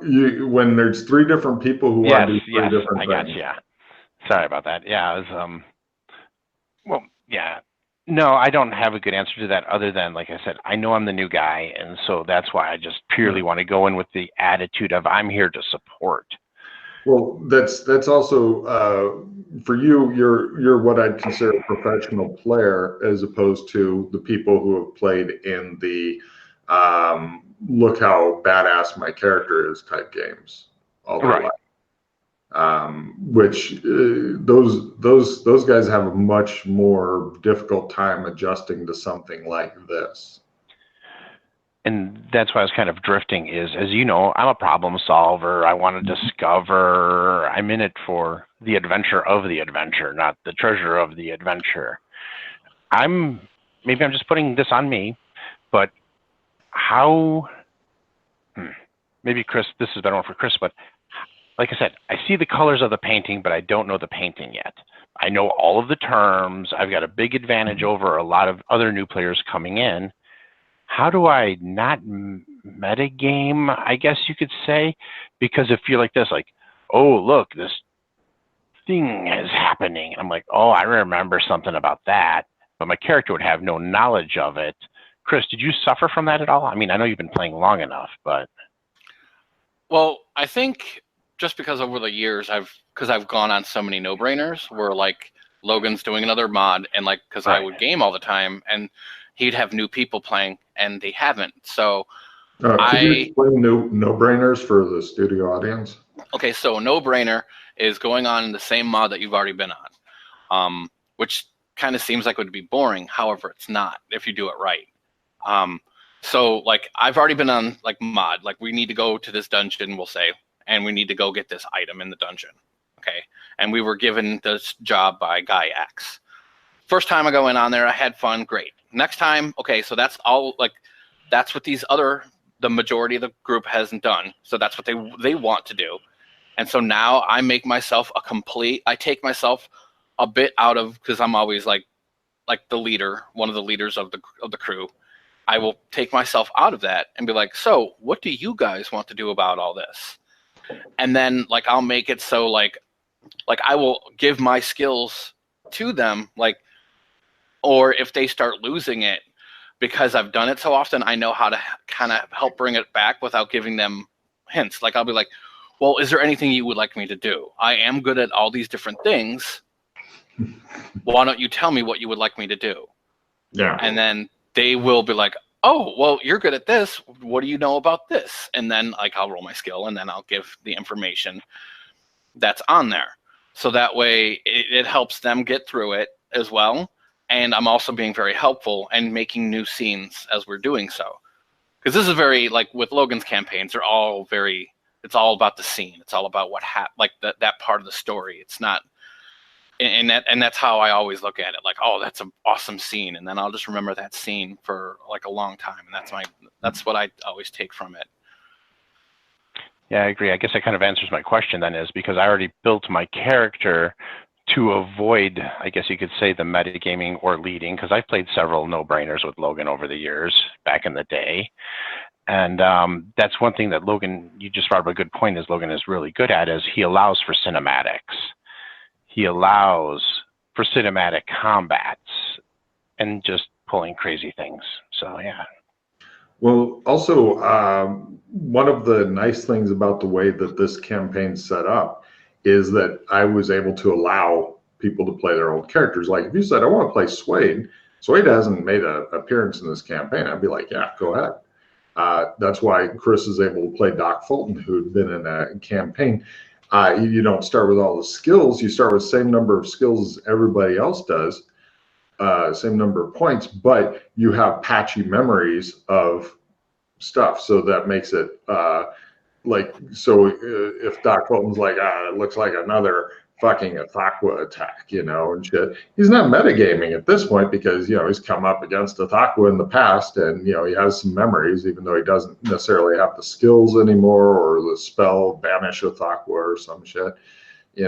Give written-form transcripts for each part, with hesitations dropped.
when there's three different people who want to do three different I things. got you. Yeah. Sorry about that. Yeah, it was, well, yeah. No, I don't have a good answer to that other than, like I said, I know I'm the new guy, and so that's why I just purely want to go in with the attitude of I'm here to support. Well, that's also for you. You're what I'd consider a professional player, as opposed to the people who have played in the look how badass my character is type games all their life. Which those guys have a much more difficult time adjusting to something like this. And that's why I was kind of drifting is, as you know, I'm a problem solver. I want to discover. I'm in it for the adventure of the adventure, not the treasure of the adventure. Maybe I'm just putting this on me, but how, maybe Chris, this is a better one for Chris, but like I said, I see the colors of the painting, but I don't know the painting yet. I know all of the terms. I've got a big advantage over a lot of other new players coming in. How do I not metagame, I guess you could say? Because if you're like this, like, oh, look, this thing is happening. I'm like, oh, I remember something about that, but my character would have no knowledge of it. Chris, did you suffer from that at all? I mean, I know you've been playing long enough, but. Well, I think just because over the years I've gone on so many no-brainers where like Logan's doing another mod and like because I would game all the time and he'd have new people playing and they haven't. So could you explain no-brainers for the studio audience? Okay, so no-brainer is going on in the same mod that you've already been on, which kind of seems like it would be boring. However, it's not if you do it right. So like I've already been on like mod, like we need to go to this dungeon, we'll say, and we need to go get this item in the dungeon. Okay. And we were given this job by guy X. First time I go in on there, I had fun, great. Next time, okay, so that's all like that's what the majority of the group hasn't done. So that's what they want to do. And so now I make myself I take myself a bit out of, because I'm always like the leader, one of the leaders of the crew. I will take myself out of that and be like, so what do you guys want to do about all this? And then like I'll make it so like I will give my skills to them, like, or if they start losing it, because I've done it so often, I know how to kind of help bring it back without giving them hints. Like I'll be like, well, is there anything you would like me to do? I am good at all these different things. Why don't you tell me what you would like me to do? Yeah. And then they will be like, oh, well, you're good at this. What do you know about this? And then like I'll roll my skill and then I'll give the information that's on there. So that way it helps them get through it as well. And I'm also being very helpful and making new scenes as we're doing so. Because this is very, like with Logan's campaigns, they're all very, it's all about the scene. It's all about what happened, like that part of the story. It's not, and that's how I always look at it. Like, oh, that's an awesome scene. And then I'll just remember that scene for like a long time. And that's what I always take from it. Yeah, I agree. I guess that kind of answers my question then, is because I already built my character to avoid, I guess you could say, the metagaming or leading, because I've played several no-brainers with Logan over the years, back in the day. And that's one thing that Logan, you just brought up a good point, is Logan is really good at, is he allows for cinematics. He allows for cinematic combats and just pulling crazy things. So, yeah. Well, also, one of the nice things about the way that this campaign's set up is that I was able to allow people to play their own characters. Like if you said, I want to play Suede, Suede hasn't made an appearance in this campaign, I'd be like, yeah, go ahead. That's why Chris is able to play Doc Fulton, who'd been in a campaign. You don't start with all the skills. You start with the same number of skills as everybody else does, same number of points, but you have patchy memories of stuff. So that makes it if Doc Fulton's like, it looks like another fucking ATAW attack, and shit. He's not metagaming at this point because, he's come up against ATAW in the past and, he has some memories, even though he doesn't necessarily have the skills anymore or the spell banish ATAW or some shit. He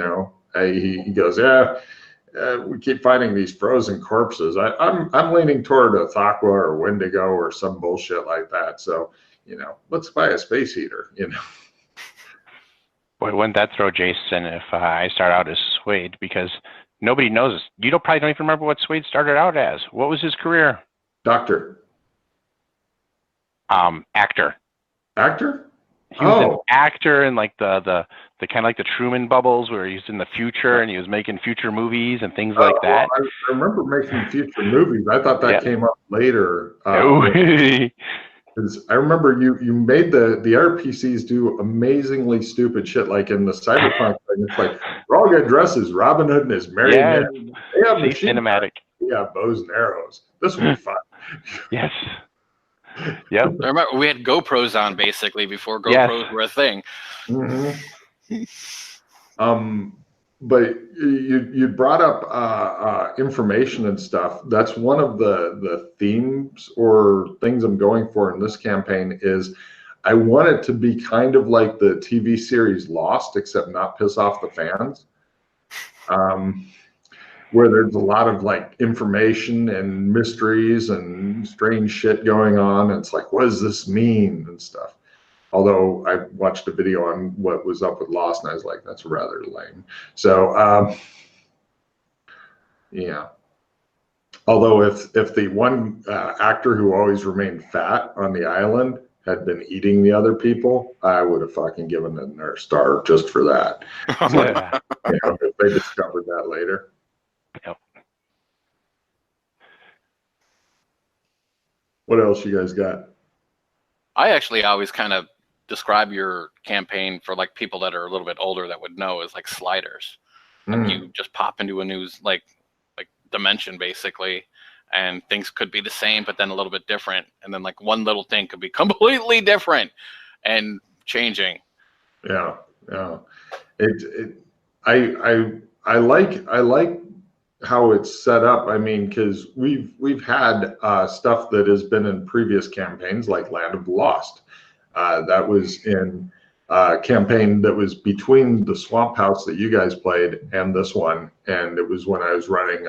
goes, we keep finding these frozen corpses. I'm leaning toward ATAW or Wendigo or some bullshit like that. So, let's buy a space heater, Boy, wouldn't that throw Jason if I start out as Suede? Because nobody knows this. You probably don't even remember what Suede started out as. What was his career? Doctor. Actor. Actor? He was an actor in like the kind of like the Truman bubbles, where he's in the future and he was making future movies and things like that. Well, I remember making future movies. I thought that came up later. I remember you made the RPCs do amazingly stupid shit, like in the Cyberpunk thing. It's like we're all got dresses. Robin Hood and his Mary Mary. They have cinematic. We have bows and arrows. This will be fun. Yes. Yep. I remember we had GoPros on basically before GoPros were a thing. But you brought up information and stuff. That's one of the themes or things I'm going for in this campaign is I want it to be kind of like the TV series Lost, except not piss off the fans. Where there's a lot of like information and mysteries and strange shit going on. And it's like, what does this mean and stuff? Although I watched a video on what was up with Lost and I was like, that's rather lame. So, yeah. Although if the one actor who always remained fat on the island had been eating the other people, I would have fucking given them their star just for that. If they discovered that later. Yep. What else you guys got? I actually always kind of describe your campaign for like people that are a little bit older that would know as like sliders. Like you just pop into a new like dimension basically, and things could be the same but then a little bit different, and then like one little thing could be completely different and changing. Yeah. I like how it's set up. I mean, because we've had stuff that has been in previous campaigns, like Land of the Lost. That was in a campaign that was between the Swamp House that you guys played and this one, and it was when I was running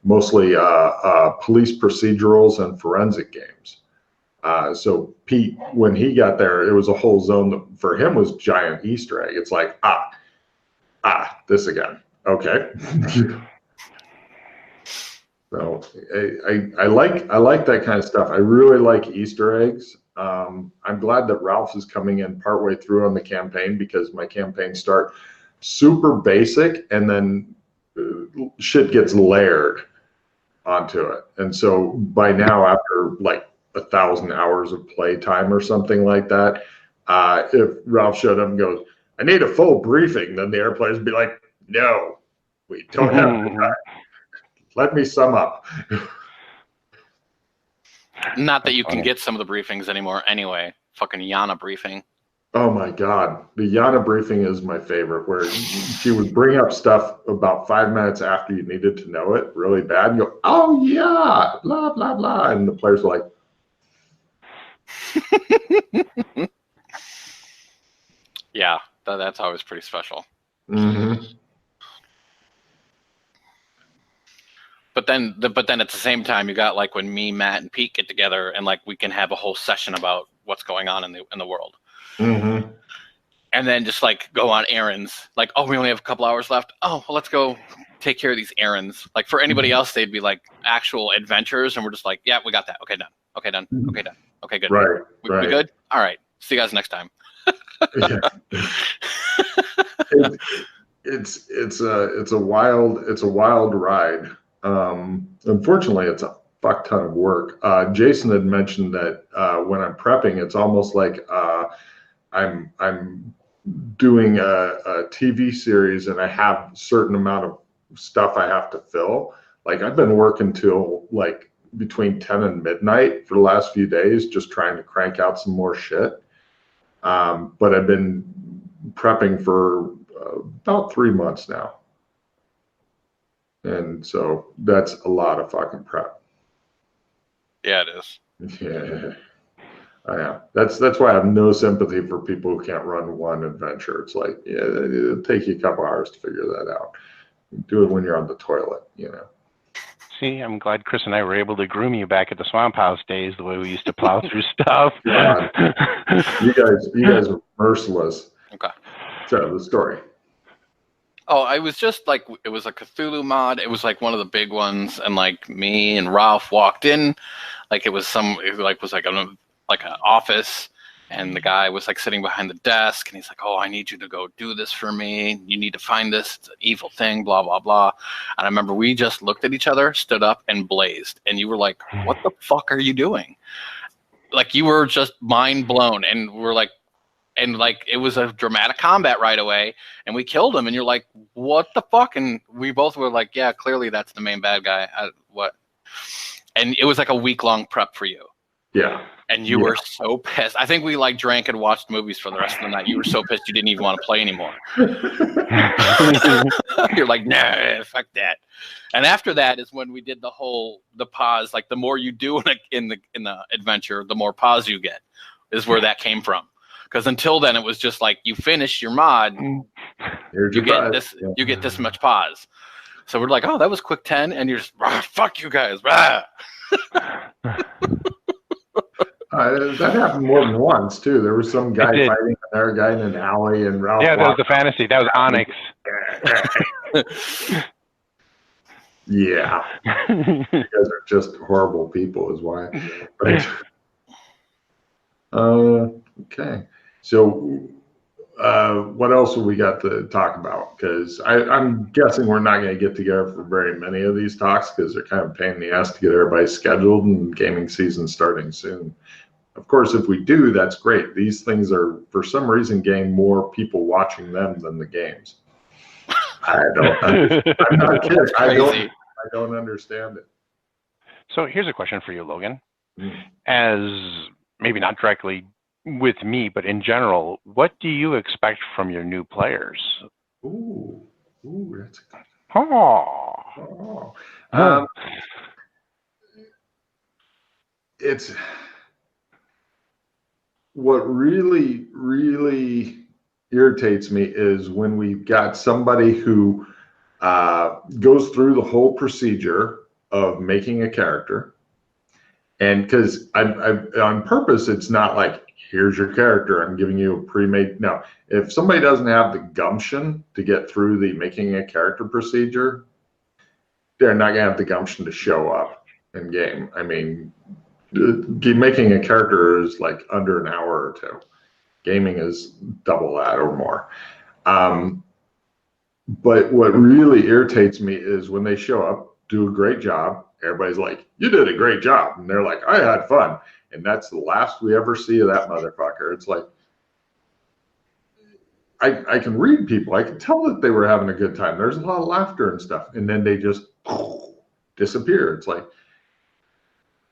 mostly police procedurals and forensic games. So Pete, when he got there, it was a whole zone that for him was giant Easter egg. It's like this again. Okay. So I like that kind of stuff. I really like Easter eggs. I'm glad that Ralph is coming in partway through on the campaign, because my campaigns start super basic and then shit gets layered onto it. And so by now, after like 1,000 hours of play time or something like that, if Ralph showed up and goes, "I need a full briefing," then the air players would be like, "No, we don't have time. Let me sum up." Not that you can get some of the briefings anymore anyway. Fucking Yana briefing. Oh my God. The Yana briefing is my favorite, where she would bring up stuff about 5 minutes after you needed to know it really bad. And you go, "Oh yeah, blah, blah, blah." And the players are like, Yeah, that's always pretty special. But then at the same time, you got like when me, Matt, and Pete get together, and like we can have a whole session about what's going on in the world, and then just like go on errands. Like, oh, we only have a couple hours left. Oh, well, let's go take care of these errands. Like for anybody else, they'd be like actual adventures, and we're just like, yeah, we got that. Okay, done. Okay, done. Okay, done. Okay, good. Right. We good? All right. See you guys next time. It's a wild ride. Unfortunately, it's a fuck ton of work. Jason had mentioned that when I'm prepping, it's almost like I'm doing a TV series and I have a certain amount of stuff I have to fill. Like I've been working till like between 10 and midnight for the last few days, just trying to crank out some more shit. But I've been prepping for about 3 months now. And so that's a lot of fucking prep. Yeah, it is. Yeah. Yeah. That's why I have no sympathy for people who can't run one adventure. It's like, yeah, it'll take you a couple hours to figure that out. Do it when you're on the toilet, you know. See, I'm glad Chris and I were able to groom you back at the Swamp House days, the way we used to plow through stuff. God. You guys are merciless. Okay. So the story. Oh, I was just like, it was a Cthulhu mod. It was like one of the big ones, and like me and Ralph walked in, like it was an office, and the guy was like sitting behind the desk, and he's like, "Oh, I need you to go do this for me. You need to find this. It's an evil thing, blah blah blah." And I remember we just looked at each other, stood up, and blazed. And you were like, "What the fuck are you doing?" Like you were just mind blown, and we're like. And like it was a dramatic combat right away, and we killed him. And you're like, "What the fuck?" And we both were like, "Yeah, clearly that's the main bad guy." What? And it was like a week-long prep for you. Yeah. And you were so pissed. I think we like drank and watched movies for the rest of the night. You were so pissed you didn't even want to play anymore. You're like, "Nah, fuck that." And after that is when we did the pause. Like the more you do in the adventure, the more pause you get. Is where that came from. Because until then, it was just like you finish your mod, you get this much pause. So we're like, "Oh, that was quick 10," and you're just, "Fuck you guys!" That happened more than once too. There was some guy fighting another guy in an alley, and Ralph. Yeah, that was the fantasy. That was Onyx. Yeah, you guys are just horrible people, is why. But, okay. So, what else have we got to talk about? Because I'm guessing we're not going to get together for very many of these talks because they're kind of a pain in the ass to get everybody scheduled and gaming season starting soon. Of course, if we do, that's great. These things are, for some reason, getting more people watching them than the games. I'm not kidding. I don't understand it. So here's a question for you, Logan. As maybe not directly with me, but in general, what do you expect from your new players? Ooh, that's a good one. It's what really, really irritates me is when we've got somebody who goes through the whole procedure of making a character. And because on purpose, it's not like, here's your character, I'm giving you a pre-made. No, if somebody doesn't have the gumption to get through the making a character procedure, they're not going to have the gumption to show up in game. I mean, making a character is like under an hour or two. Gaming is double that or more. But what really irritates me is when they show up, do a great job, everybody's like, "You did a great job," and they're like, "I had fun," and that's the last we ever see of that motherfucker. It's like, I can read people, I can tell that they were having a good time. There's a lot of laughter and stuff, and then they just disappear. It's like,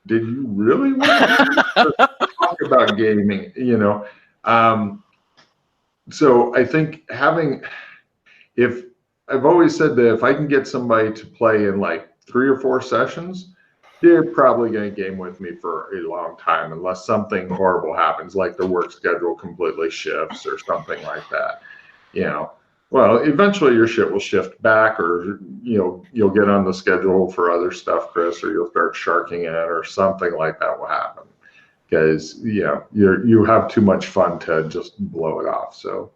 did you really want to talk about gaming? You know, so I think if I've always said that if I can get somebody to play in like 3 or 4 sessions, they're probably going to game with me for a long time, unless something horrible happens, like their work schedule completely shifts or something like that. You know, well, eventually your shit will shift back, or you'll get on the schedule for other stuff, Chris, or you'll start sharking it, or something like that will happen. Because you have too much fun to just blow it off. So,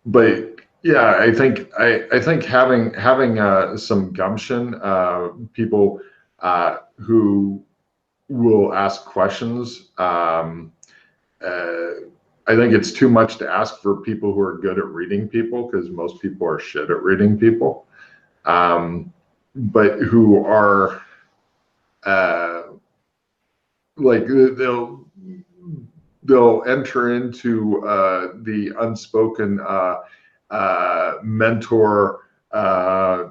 but yeah, I think having some gumption, people who will ask questions. I think it's too much to ask for people who are good at reading people, because most people are shit at reading people. But who are like they'll enter into the unspoken mentor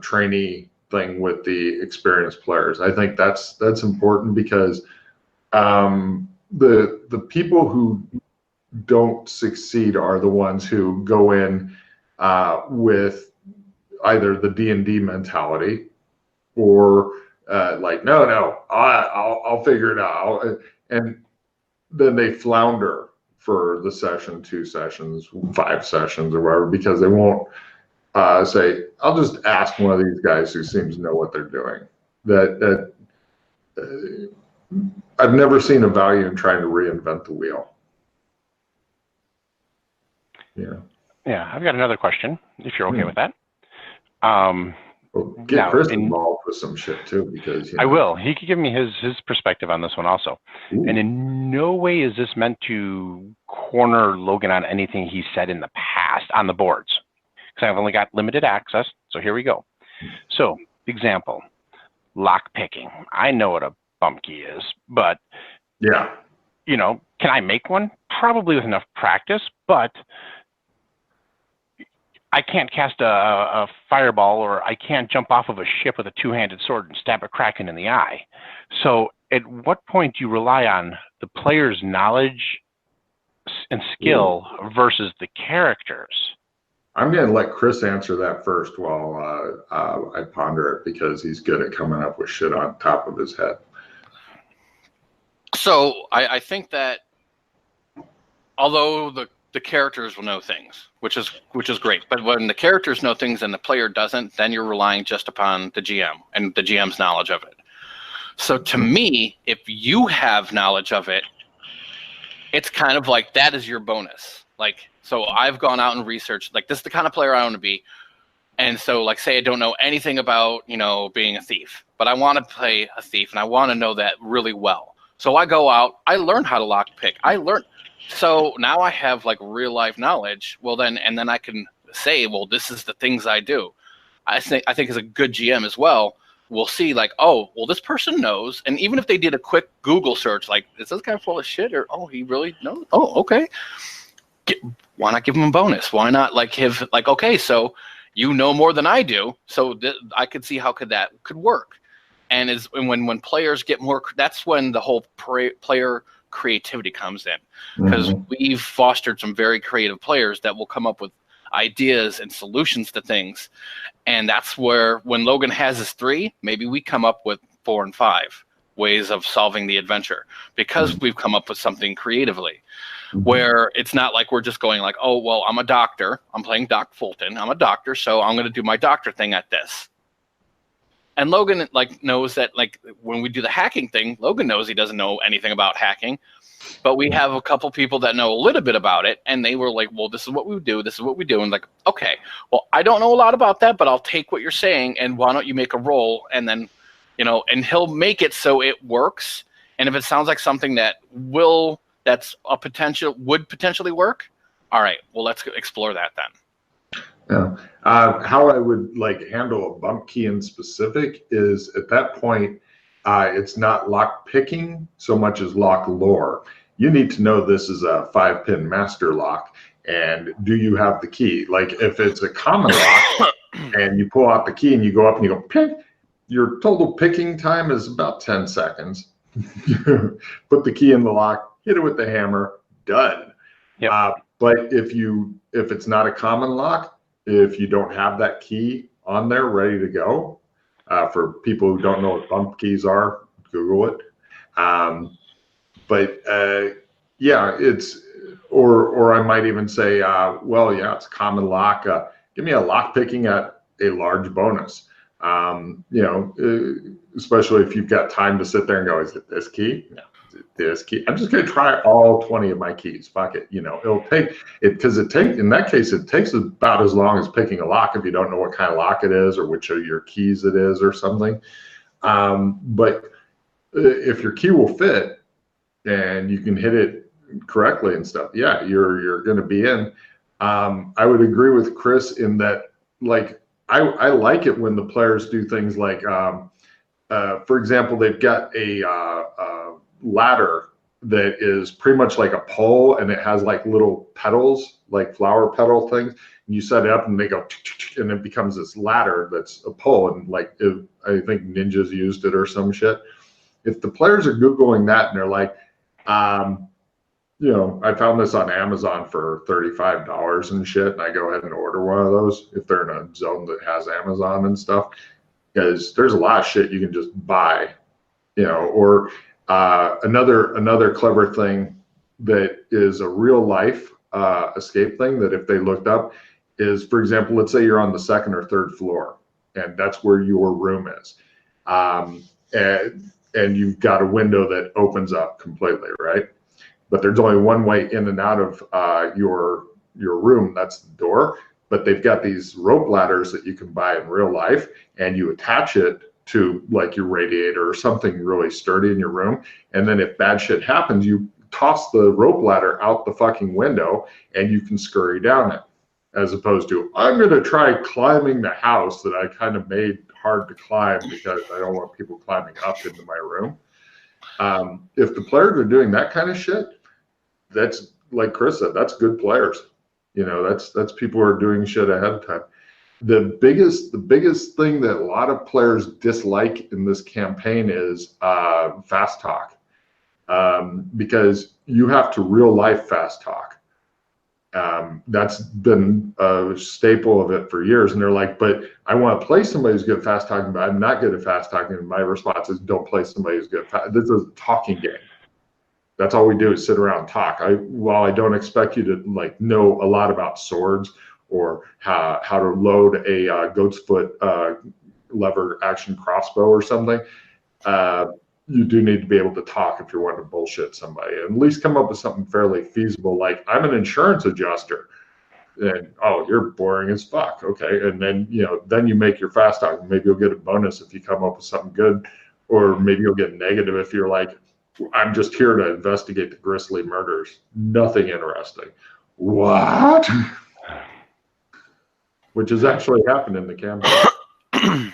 trainee thing with the experienced players. I think that's important, because the people who don't succeed are the ones who go in with either the D&D mentality or like, no, I'll figure it out, and then they flounder for the session, 2 sessions, 5 sessions, or whatever, because they won't say, I'll just ask one of these guys who seems to know what they're doing. I've never seen a value in trying to reinvent the wheel. Yeah, I've got another question, if you're okay with that. Well, get now, Chris involved with some shit too, because I will. He could give me his perspective on this one also. Ooh. And in no way is this meant to corner Logan on anything he said in the past on the boards, because I've only got limited access. So here we go. So, example, lock picking. I know what a bump key is, but yeah, you know, can I make one? Probably with enough practice, but I can't cast a fireball, or I can't jump off of a ship with a two-handed sword and stab a kraken in the eye. So at what point do you rely on the player's knowledge and skill versus the characters? I'm going to let Chris answer that first while I ponder it, because he's good at coming up with shit on top of his head. So I think that although the characters will know things, which is great, but when the characters know things and the player doesn't, then you're relying just upon the GM and the GM's knowledge of it. So to me, if you have knowledge of it, it's kind of like that is your bonus. Like, so I've gone out and researched, like, this is the kind of player I want to be. And so, like, say I don't know anything about, you know, being a thief, but I want to play a thief and I want to know that really well. So I go out, I learn how to lock pick. So now I have like real life knowledge. Well, then I can say, well, this is the things I do. I think as a good GM as well, we'll see like, oh, well, this person knows. And even if they did a quick Google search, like, is this guy full of shit? Or, oh, he really knows. Oh, okay. Why not give him a bonus? Why not like have like, okay, so you know more than I do. So I could see how that could work. And when players get more, that's when the whole player creativity comes in, because we've fostered some very creative players that will come up with ideas and solutions to things. And that's where when Logan has his 3, maybe we come up with 4 and 5 ways of solving the adventure, because we've come up with something creatively where it's not like we're just going like, oh, well, I'm a doctor. I'm playing Doc Fulton. I'm a doctor, so I'm going to do my doctor thing at this. And Logan like knows that like when we do the hacking thing, Logan knows he doesn't know anything about hacking, but we have a couple people that know a little bit about it, and they were like, well, this is what we do, this is what we do. And like, okay, well, I don't know a lot about that, but I'll take what you're saying, and why don't you make a roll, and then, you know, and he'll make it so it works. And if it sounds like something that would potentially work, all right, well, let's explore that then. Yeah. How I would like handle a bump key in specific is at that point, it's not lock picking so much as lock lore. You need to know this is a 5-pin master lock, and do you have the key? Like if it's a common lock and you pull out the key and you go up and you go pick, your total picking time is about 10 seconds. Put the key in the lock, hit it with the hammer, done. Yep. But if it's not a common lock, if you don't have that key on there ready to go, for people who don't know what bump keys are, Google it. Yeah, it's, or I might even say, well, yeah, it's a common lock. Give me a lock picking at a large bonus. You know, especially if you've got time to sit there and go, is it this key? No. This key. I'm just going to try all 20 of my keys. Fuck it. You know, it'll take it, because in that case, it takes about as long as picking a lock if you don't know what kind of lock it is or which of your keys it is or something. But if your key will fit and you can hit it correctly and stuff, yeah, you're going to be in. I would agree with Chris in that, like, I like it when the players do things like, for example, they've got a ladder that is pretty much like a pole, and it has like little petals, like flower petal things. And you set it up and they go, and it becomes this ladder that's a pole. And like, I think ninjas used it or some shit. If the players are Googling that and they're like, you know, I found this on Amazon for $35 and shit, and I go ahead and order one of those if they're in a zone that has Amazon and stuff, because there's a lot of shit you can just buy, you know. Or another clever thing that is a real life escape thing that if they looked up is, for example, let's say you're on the 2nd or 3rd floor and that's where your room is, and you've got a window that opens up completely, right? But there's only one way in and out of your your room, that's the door. But they've got these rope ladders that you can buy in real life, and you attach it to like your radiator or something really sturdy in your room. And then if bad shit happens, you toss the rope ladder out the fucking window and you can scurry down it. As opposed to, I'm going to try climbing the house that I kind of made hard to climb because I don't want people climbing up into my room. If the players are doing that kind of shit, that's like Chris said, that's good players. You know, that's people who are doing shit ahead of time. The biggest thing that a lot of players dislike in this campaign is fast talk, because you have to real life fast talk. That's been a staple of it for years. And they're like, but I want to play somebody who's good at fast talking, but I'm not good at fast talking. And my response is, don't play somebody who's good at this is a talking game. That's all we do is sit around and talk. While I don't expect you to like know a lot about swords or how to load a goat's foot lever action crossbow or something, you do need to be able to talk if you're wanting to bullshit somebody, and at least come up with something fairly feasible. Like, I'm an insurance adjuster, and oh, you're boring as fuck. Okay, and then then you make your fast talk. Maybe you'll get a bonus if you come up with something good, or maybe you'll get negative if you're like, I'm just here to investigate the grisly murders. Nothing interesting. What? Which has actually happened in the campaign.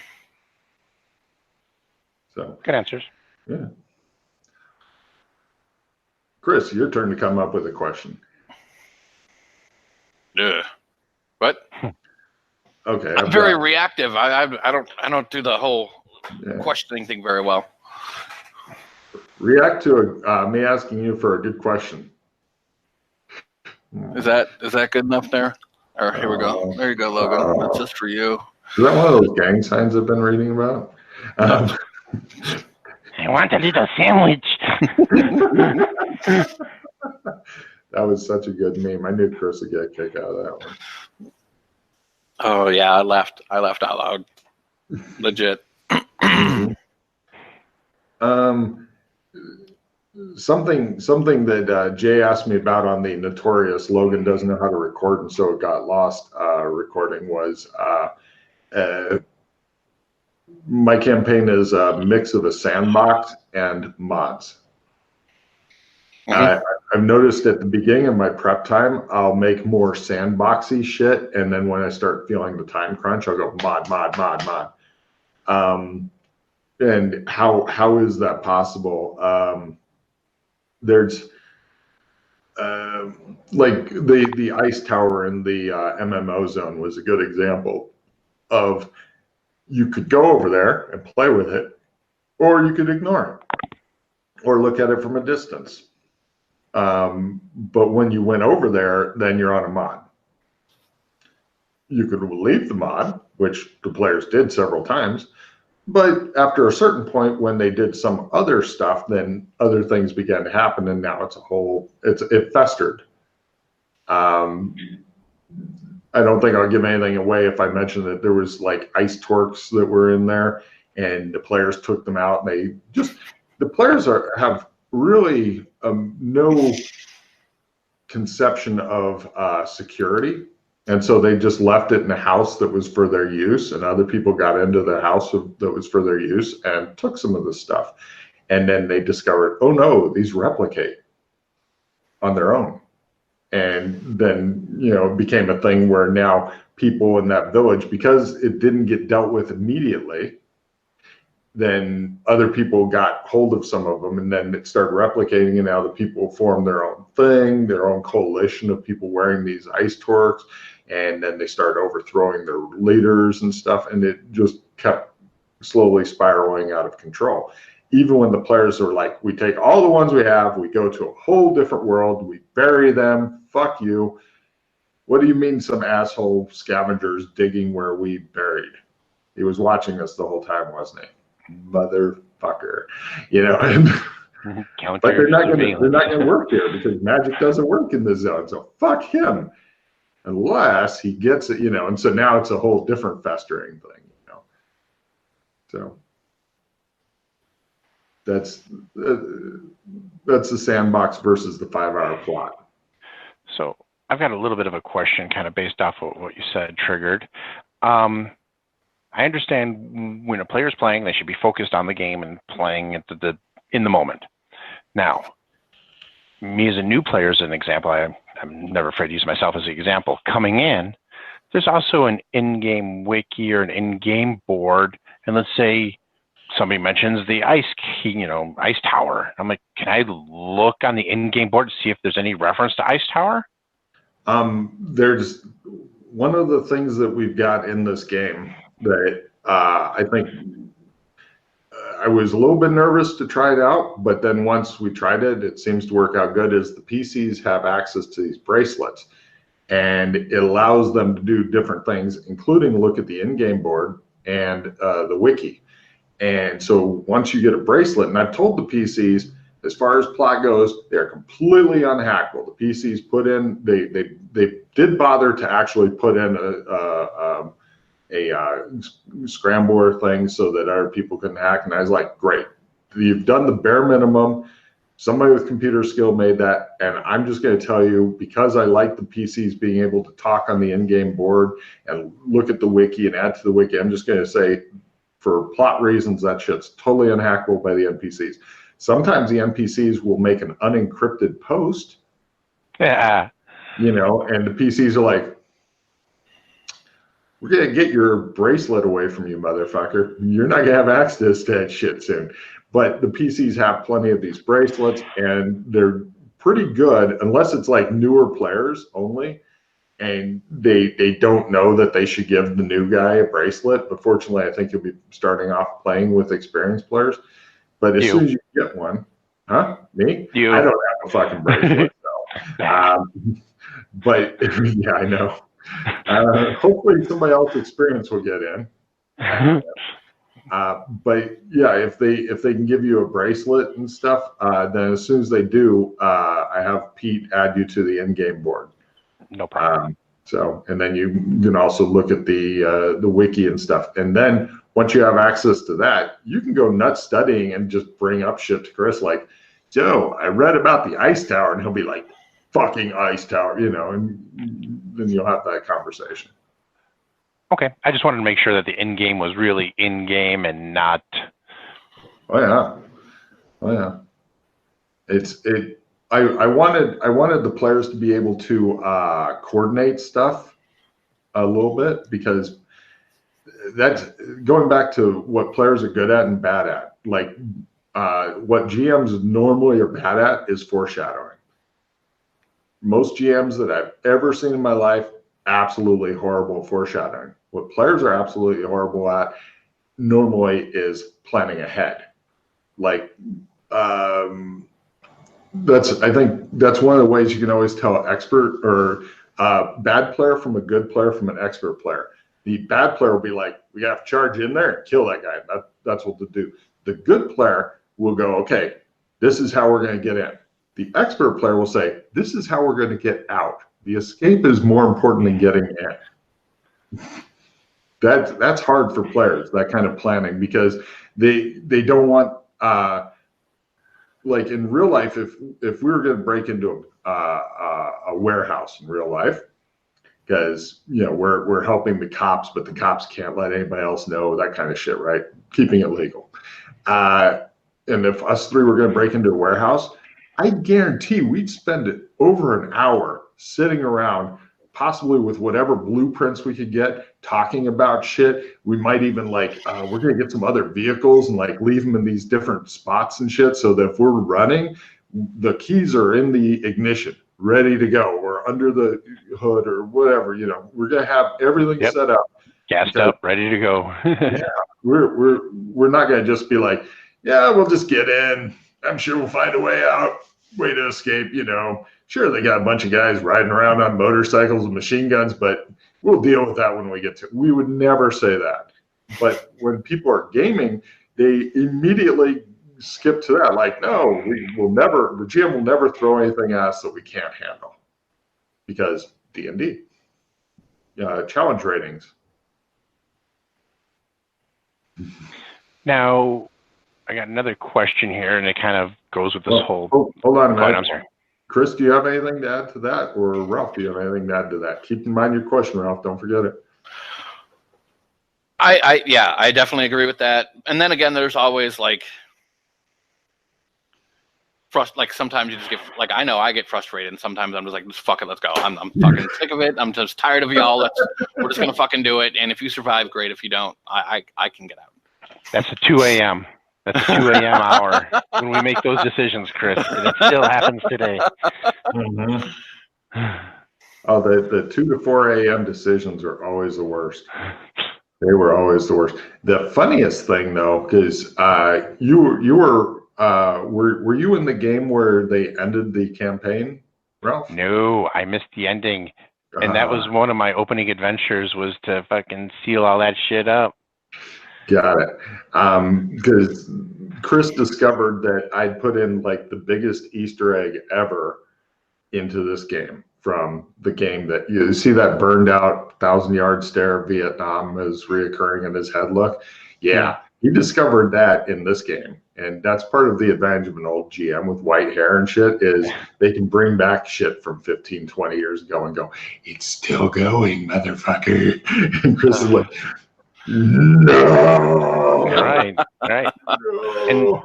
So good answers. Yeah. Chris, your turn to come up with a question. What? Okay. I'm very reactive. I don't do the whole questioning thing very well. React to me asking you for a good question. Is that good enough there? Or here we go. There you go, Logan. That's just for you. Is that one of those gang signs I've been reading about? I want a little sandwich. That was such a good meme. I knew Chris would get a kick out of that one. Oh yeah, I laughed out loud. Legit. Something that Jay asked me about on the notorious Logan doesn't know how to record and so it got lost recording was my campaign is a mix of a sandbox and mods. I've noticed at the beginning of my prep time, I'll make more sandboxy shit, and then when I start feeling the time crunch, I'll go mod. And how is that possible? There's like the ice tower in the MMO zone was a good example of, you could go over there and play with it, or you could ignore it or look at it from a distance. But when you went over there, then you're on a mod. You could leave the mod, which the players did several times, but after a certain point when they did some other stuff, then other things began to happen, and now it festered. I don't think I'll give anything away if I mention that there was like ice torques that were in there, and the players took them out, and the players have really no conception of security. And so they just left it in a house that was for their use, and other people got into the house that was for their use and took some of the stuff. And then they discovered, oh no, these replicate on their own. And then, it became a thing where now people in that village, because it didn't get dealt with immediately, then other people got hold of some of them, and then it started replicating, and now the people formed their own thing, their own coalition of people wearing these ice torques, and then they started overthrowing their leaders and stuff, and it just kept slowly spiraling out of control. Even when the players were like, we take all the ones we have, we go to a whole different world, we bury them, fuck you. What do you mean some asshole scavengers digging where we buried? He was watching us the whole time, wasn't he? Motherfucker. But they're not gonna work here because magic doesn't work in the zone. So fuck him. Unless he gets it, and so now it's a whole different festering thing, So that's the sandbox versus the 5-hour plot. So I've got a little bit of a question kind of based off of what you said triggered. I understand when a player's playing, they should be focused on the game and playing at in the moment. Now, me as a new player, as an example, I'm never afraid to use myself as an example. Coming in, there's also an in-game wiki or an in-game board, and let's say somebody mentions the ice tower. I'm like, can I look on the in-game board to see if there's any reference to ice tower? There's one of the things that we've got in this game that I think I was a little bit nervous to try it out, but then once we tried it, it seems to work out good, is the PCs have access to these bracelets, and it allows them to do different things, including look at the in-game board and the wiki. And so once you get a bracelet, and I've told the PCs, as far as plot goes, they're completely unhackable. The PCs put in, they did bother to actually put in a scrambler thing so that other people couldn't hack. And I was like, great, you've done the bare minimum. Somebody with computer skill made that. And I'm just going to tell you, because I like the PCs being able to talk on the in-game board and look at the wiki and add to the wiki, I'm just going to say, for plot reasons, that shit's totally unhackable by the NPCs. Sometimes the NPCs will make an unencrypted post, Yeah. and the PCs are like, we're going to get your bracelet away from you, motherfucker. You're not going to have access to that shit soon. But the PCs have plenty of these bracelets, and they're pretty good, unless it's like newer players only, and they don't know that they should give the new guy a bracelet. But fortunately, I think you'll be starting off playing with experienced players. But as soon as you get one, me? I don't have a fucking bracelet. So. But yeah, I know. Hopefully somebody else experienced will get in. But yeah, if they can give you a bracelet and stuff, then as soon as they do, I have Pete add you to the in-game board. No problem. And then you can also look at the wiki and stuff. And then once you have access to that, you can go nuts studying and just bring up shit to Chris like, Joe, I read about the ice tower, and he'll be like, fucking ice tower, and then you'll have that conversation. Okay, I just wanted to make sure that the in-game was really in-game and not. Oh yeah. I wanted the players to be able to coordinate stuff a little bit, because that's going back to what players are good at and bad at. Like what GMs normally are bad at is foreshadowing. Most GMs that I've ever seen in my life, absolutely horrible foreshadowing. What players are absolutely horrible at normally is planning ahead. Like I think that's one of the ways you can always tell expert or bad player from a good player from an expert player. The bad player will be like, we have to charge in there and kill that guy. That's what to do. The good player will go, okay, this is how we're going to get in. The expert player will say, this is how we're going to get out. The escape is more important than getting in. That's hard for players, that kind of planning, because they don't want, like in real life, if we were going to break into a warehouse in real life, because we're helping the cops, but the cops can't let anybody else know, that kind of shit, right? Keeping it legal. And if us three were going to break into a warehouse, I guarantee we'd spend over an hour sitting around, possibly with whatever blueprints we could get, talking about shit. We might even we're going to get some other vehicles and leave them in these different spots and shit, so that if we're running, the keys are in the ignition, ready to go, or under the hood or whatever. We're going to have everything set up, gassed up, ready to go. Yeah, we're not going to just be like, yeah, we'll just get in. I'm sure we'll find a way out, way to escape. Sure, they got a bunch of guys riding around on motorcycles with machine guns, but we'll deal with that when we get to it. We would never say that. But when people are gaming, they immediately skip to that. Like, no, the GM will never throw anything at us that we can't handle, because D&D, challenge ratings. Now, I got another question here, and it kind of goes with this whole. Hold on a minute. I'm sorry. Chris, do you have anything to add to that? Or Ralph, do you have anything to add to that? Keep in mind your question, Ralph. Don't forget it. Yeah, I definitely agree with that. And then again, there's always like sometimes you just get I know I get frustrated, and sometimes I'm just like, just fuck it, let's go. I'm fucking sick of it. I'm just tired of y'all. We're just gonna fucking do it. And if you survive, great. If you don't, I can get out. That's a 2 a.m. That's a 2 a.m. hour when we make those decisions, Chris. And it still happens today. Mm-hmm. Oh, the 2 to 4 a.m. decisions are always the worst. They were always the worst. The funniest thing, though, because you were you in the game where they ended the campaign, Ralph? No, I missed the ending, and that was one of my opening adventures, was to fucking seal all that shit up. Got it. Because Chris discovered that I'd put in like the biggest Easter egg ever into this game, from the game that you see that burned out 1,000-yard stare of Vietnam is reoccurring in his head look. Yeah, he discovered that in this game. And that's part of the advantage of an old GM with white hair and shit, is they can bring back shit from 15, 20 years ago and go, it's still going, motherfucker. And Chris is like, no. Right. No. And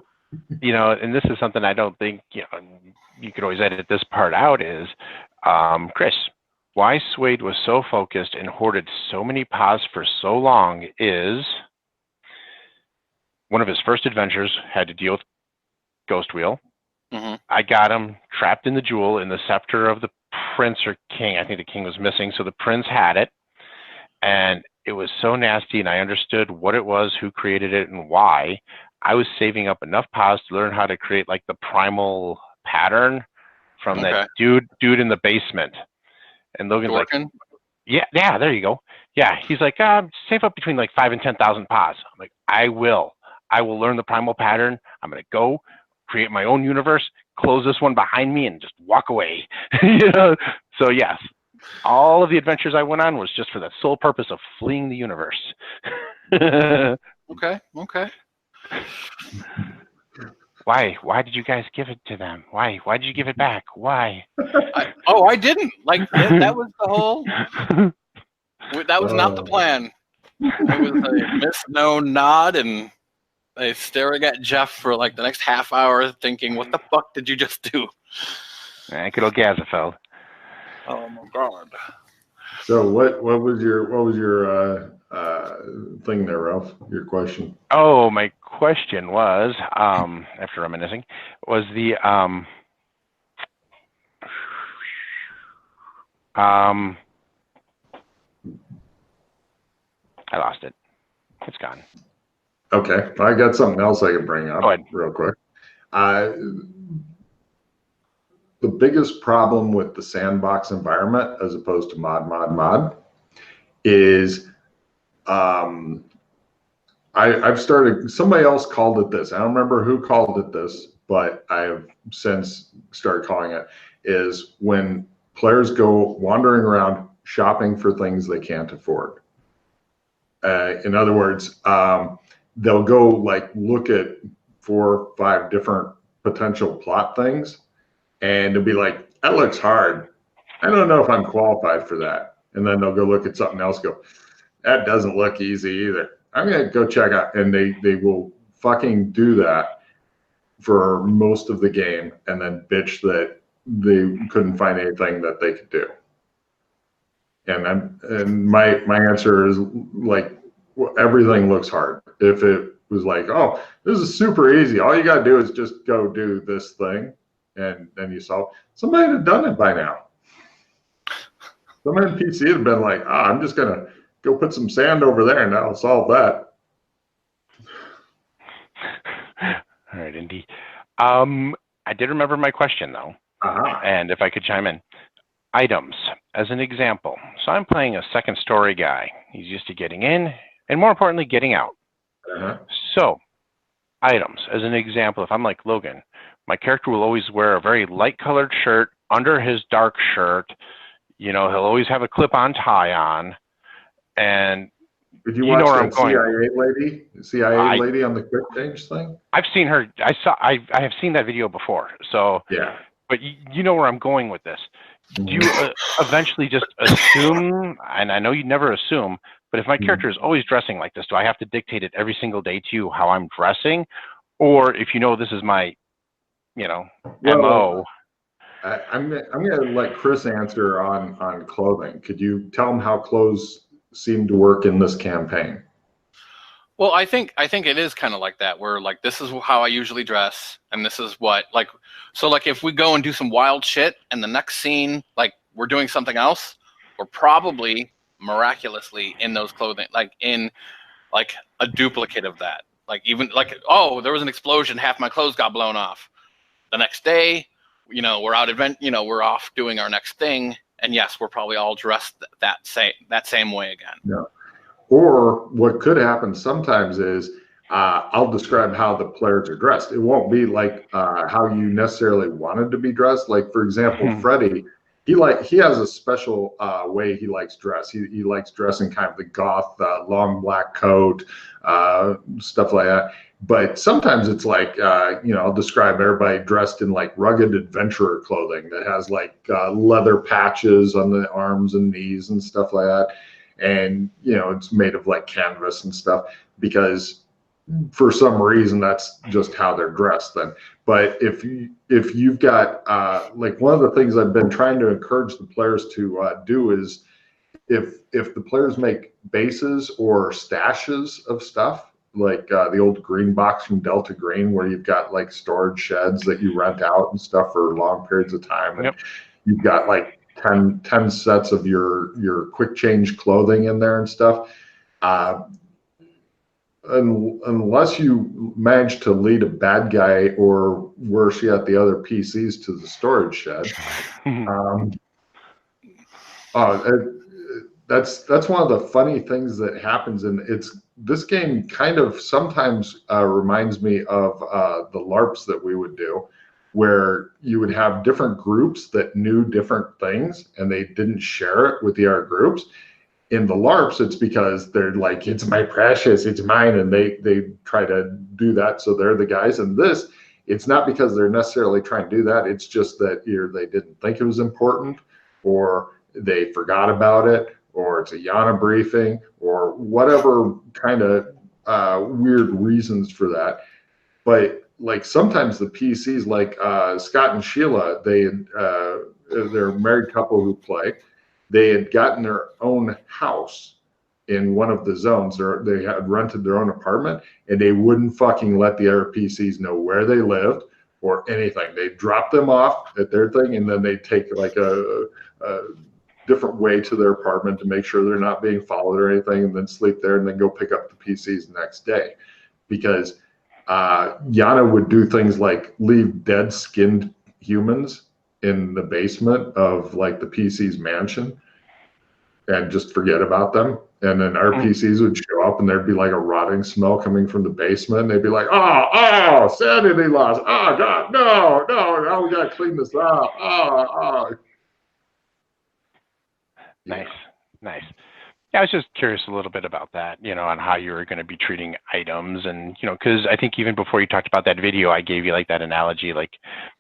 and this is something I don't think you could always edit this part out, is Chris, why Suede was so focused and hoarded so many POS for so long is one of his first adventures had to deal with Ghost Wheel. Mm-hmm. I got him trapped in the jewel in the scepter of the prince or king. I think the king was missing, so the prince had it, and it was so nasty, and I understood what it was, who created it, and why. I was saving up enough POS to learn how to create like the primal pattern from that dude in the basement. And Logan's like, yeah, there you go. Yeah, he's like, save up between like 5,000 and 10,000 POS. I'm like, I will learn the primal pattern. I'm gonna go create my own universe, close this one behind me, and just walk away. So yes, all of the adventures I went on was just for the sole purpose of fleeing the universe. Okay. Why did you guys give it to them? Why did you give it back? Why? I didn't. That was the whole. That was not the plan. It was a miss-known nod, and they staring at Jeff for like the next half hour, thinking, "What the fuck did you just do?" Good old Gazafeld. Oh my god. So what was your thing there, Ralph? Your question? Oh, my question was, after reminiscing, was the I lost it. It's gone. Okay, I got something else I can bring up real quick. The biggest problem with the sandbox environment, as opposed to mod, is I've started, somebody else called it this. I don't remember who called it this, but I have since started calling it, is when players go wandering around shopping for things they can't afford. In other words, they'll go like look at 4 or 5 different potential plot things, and it'll be like, that looks hard. I don't know if I'm qualified for that. And then they'll go look at something else, go, that doesn't look easy either. I'm going to go check out. And they will fucking do that for most of the game, and then bitch that they couldn't find anything that they could do. And my answer is like, everything looks hard. If it was like, oh, this is super easy, all you got to do is just go do this thing, and then you solve. Somebody had done it by now. Somebody in PC had been like, I'm just going to go put some sand over there and that'll solve that. All right, Indy. I did remember my question, though. And if I could chime in. Items, as an example. So I'm playing a second story guy. He's used to getting in, and more importantly, getting out. So, items, as an example, if I'm like Logan, my character will always wear a very light colored shirt under his dark shirt. He'll always have a clip-on tie on. And did you watch that CIA lady on the quick change thing? I've seen her. I have seen that video before. So yeah, but you know where I'm going with this. Do you eventually just assume, and I know you never assume, but if my character is always dressing like this, do I have to dictate it every single day to you how I'm dressing? Or if you know this is my, MO. I'm going to let Chris answer on clothing. Could you tell him how clothes seem to work in this campaign? Well, I think it is kind of like that, where like this is how I usually dress, and this is what so if we go and do some wild shit, and the next scene like we're doing something else, we're probably miraculously in those clothing, like in like a duplicate of that. Like even oh, there was an explosion, half my clothes got blown off. The next day, we're out we're off doing our next thing, and yes, we're probably all dressed that same way again. Yeah. Or what could happen sometimes is I'll describe how the players are dressed. It won't be like how you necessarily wanted to be dressed. Like, for example, Freddie, he has a special way he likes dress. He likes dressing kind of the goth, long black coat, stuff like that. But sometimes it's like, I'll describe everybody dressed in like rugged adventurer clothing that has like leather patches on the arms and knees and stuff like that. And it's made of like canvas and stuff, because for some reason that's just how they're dressed then. But if you've got like, one of the things I've been trying to encourage the players to do is if the players make bases or stashes of stuff, like the old green box from Delta Green, where you've got like storage sheds that you rent out and stuff for long periods of time, and you've got like 10 sets of your quick change clothing in there and stuff. Unless you manage to lead a bad guy or worse yet, the other PCs to the storage shed. That's one of the funny things that happens, and this game kind of sometimes reminds me of the LARPs that we would do, where you would have different groups that knew different things and they didn't share it with the other groups. In the LARPs, it's because they're like, it's my precious, it's mine, and they try to do that, so they're the guys. And this, it's not because they're necessarily trying to do that, it's just that either they didn't think it was important, or they forgot about it, or it's a Yana briefing, or whatever kind of weird reasons for that. But like sometimes the PCs, like Scott and Sheila, they're a married couple who play. They had gotten their own house in one of the zones. They had rented their own apartment, and they wouldn't fucking let the other PCs know where they lived or anything. They dropped them off at their thing, and then they take like a different way to their apartment to make sure they're not being followed or anything, and then sleep there, and then go pick up the PCs the next day. Because Yana would do things like leave dead skinned humans in the basement of like the PC's mansion and just forget about them. And then our PCs would show up, and there'd be like a rotting smell coming from the basement. And they'd be like, oh, sanity loss. Oh God, no, now we gotta clean this up. Nice. Yeah, I was just curious a little bit about that, on how you were going to be treating items. And, because I think even before you talked about that video, I gave you like that analogy, like,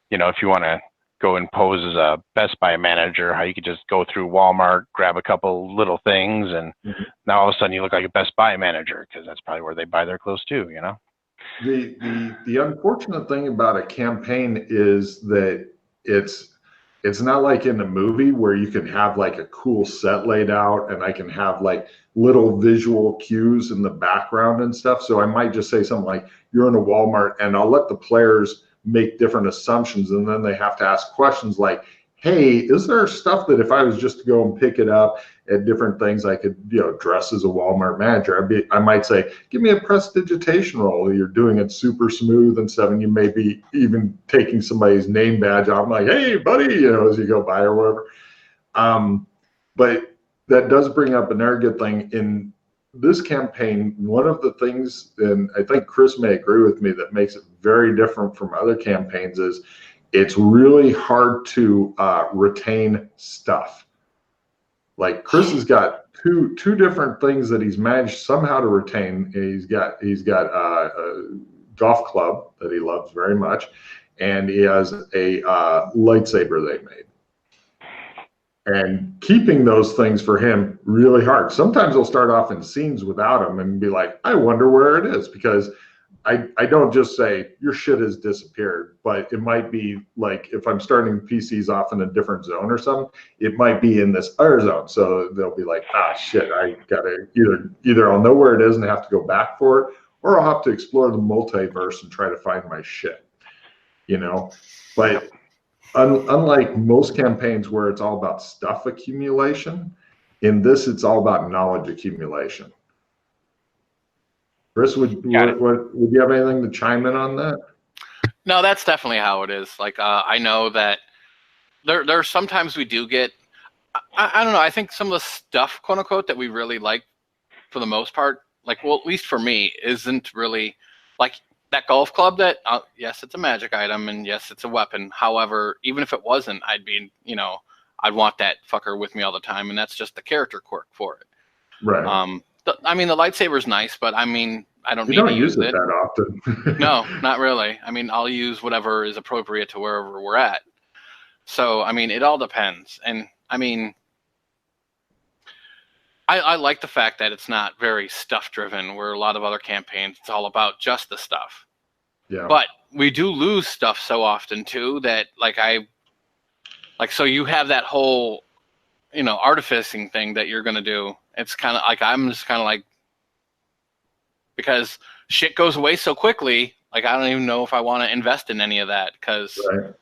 if you want to go and pose as a Best Buy manager, how you could just go through Walmart, grab a couple little things, and now all of a sudden you look like a Best Buy manager, because that's probably where they buy their clothes too, The unfortunate thing about a campaign is that it's not like in a movie where you can have like a cool set laid out and I can have like little visual cues in the background and stuff. So I might just say something like, you're in a Walmart, and I'll let the players make different assumptions, and then they have to ask questions like, hey, is there stuff that if I was just to go and pick it up at different things, I could, dress as a Walmart manager? I might say, give me a prestidigitation roll. You're doing it super smooth and stuff, and you may be even taking somebody's name badge off. I'm like, hey, buddy, as you go by or whatever. But that does bring up another good thing. In this campaign, one of the things, and I think Chris may agree with me, that makes it very different from other campaigns is it's really hard to retain stuff. Like Chris has got two different things that he's managed somehow to retain. He's got a golf club that he loves very much, and he has a lightsaber they made. And keeping those things for him really hard. Sometimes he'll start off in scenes without them and be like, I wonder where it is, because I don't just say your shit has disappeared, but it might be like if I'm starting PCs off in a different zone or something, it might be in this other zone. So they'll be like, shit, I gotta either I'll know where it is and have to go back for it, or I'll have to explore the multiverse and try to find my shit, you know? But unlike most campaigns where it's all about stuff accumulation, in this it's all about knowledge accumulation. Chris, would you have anything to chime in on that? No, that's definitely how it is. Like, I know that there sometimes we do get, I don't know, I think some of the stuff, quote unquote, that we really like for the most part, like, well, at least for me, isn't really, like, that golf club that, yes, it's a magic item, and yes, it's a weapon. However, even if it wasn't, I'd be, I'd want that fucker with me all the time, and that's just the character quirk for it. Right. I mean, the lightsaber's nice, but I mean, I don't You need don't to use it it that often. No, not really. I mean, I'll use whatever is appropriate to wherever we're at. So, I mean, it all depends. And I mean, I like the fact that it's not very stuff driven, where a lot of other campaigns, it's all about just the stuff. Yeah. But we do lose stuff so often too that so you have that whole, artificing thing that you're going to do. It's kind of like, I'm just kind of like, because shit goes away so quickly, like I don't even know if I want to invest in any of that, because right.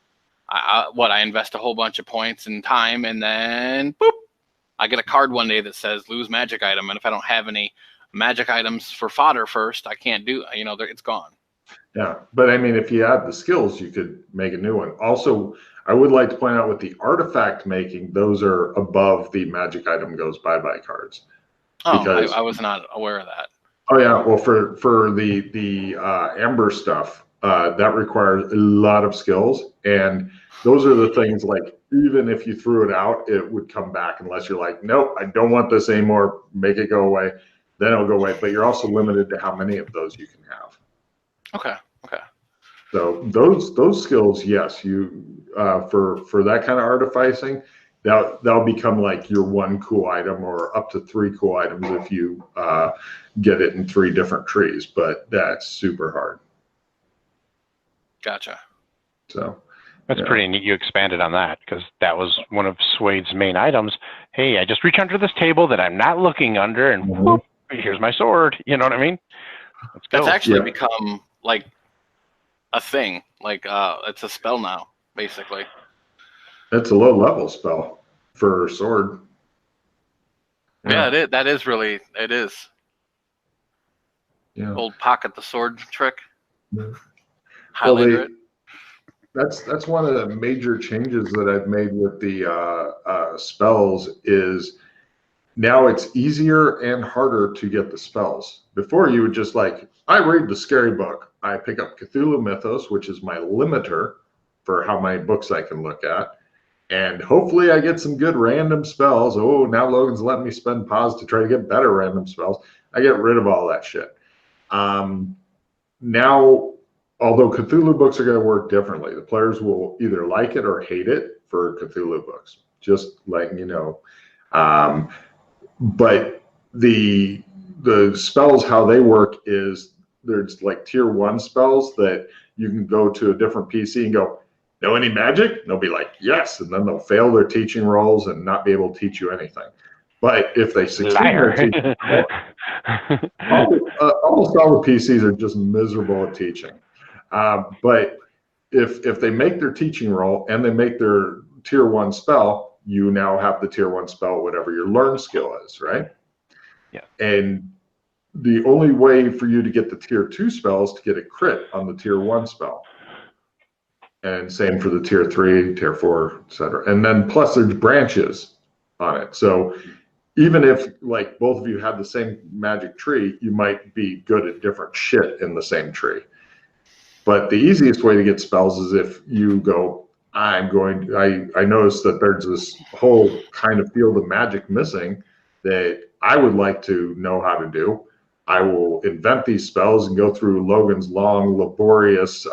I invest a whole bunch of points and time, and then boop, I get a card one day that says lose magic item, and if I don't have any magic items for fodder first, I can't do, it's gone. Yeah, but I mean, if you add the skills, you could make a new one. Also, I would like to point out with the artifact making, those are above the magic item goes bye-bye cards. Oh, I was not aware of that. Oh yeah, well for the amber stuff, that requires a lot of skills, and those are the things like even if you threw it out, it would come back unless you're like, nope, I don't want this anymore, make it go away, then it'll go away. But you're also limited to how many of those you can have. Okay. So those skills, yes, you for that kind of artificing, that'll become like your one cool item or up to 3 cool items if you get it in 3 different trees, but that's super hard. Gotcha. So that's pretty neat. You expanded on that, because that was one of Swade's main items. Hey, I just reach under this table that I'm not looking under, and whoop, here's my sword. You know what I mean? Let's go. That's actually become like a thing. Like it's a spell now, basically. It's a low level spell for sword. Yeah, that is really, it is. Yeah. Old pocket the sword trick. Yeah. Highlighter it. That's one of the major changes that I've made with the spells is now it's easier and harder to get the spells. Before you would just like, I read the scary book. I pick up Cthulhu Mythos, which is my limiter for how many books I can look at. And hopefully I get some good random spells. Oh, now Logan's letting me spend pause to try to get better random spells. I get rid of all that shit. Now, although Cthulhu books are going to work differently, the players will either like it or hate it for Cthulhu books, just letting you know. But the spells, how they work is there's like tier 1 spells that you can go to a different PC and go, know any magic? And they'll be like, yes. And then they'll fail their teaching roles and not be able to teach you anything. But if they succeed their teaching role, almost all the PCs are just miserable at teaching. But if they make their teaching roll and they make their tier 1 spell, you now have the tier 1 spell, whatever your learn skill is, right? Yeah. And the only way for you to get the tier 2 spell is to get a crit on the tier 1 spell. And same for the tier 3, tier 4, etc. And then plus there's branches on it. So even if like both of you had the same magic tree, you might be good at different shit in the same tree. But the easiest way to get spells is if you go, I noticed that there's this whole kind of field of magic missing that I would like to know how to do. I will invent these spells and go through Logan's long, laborious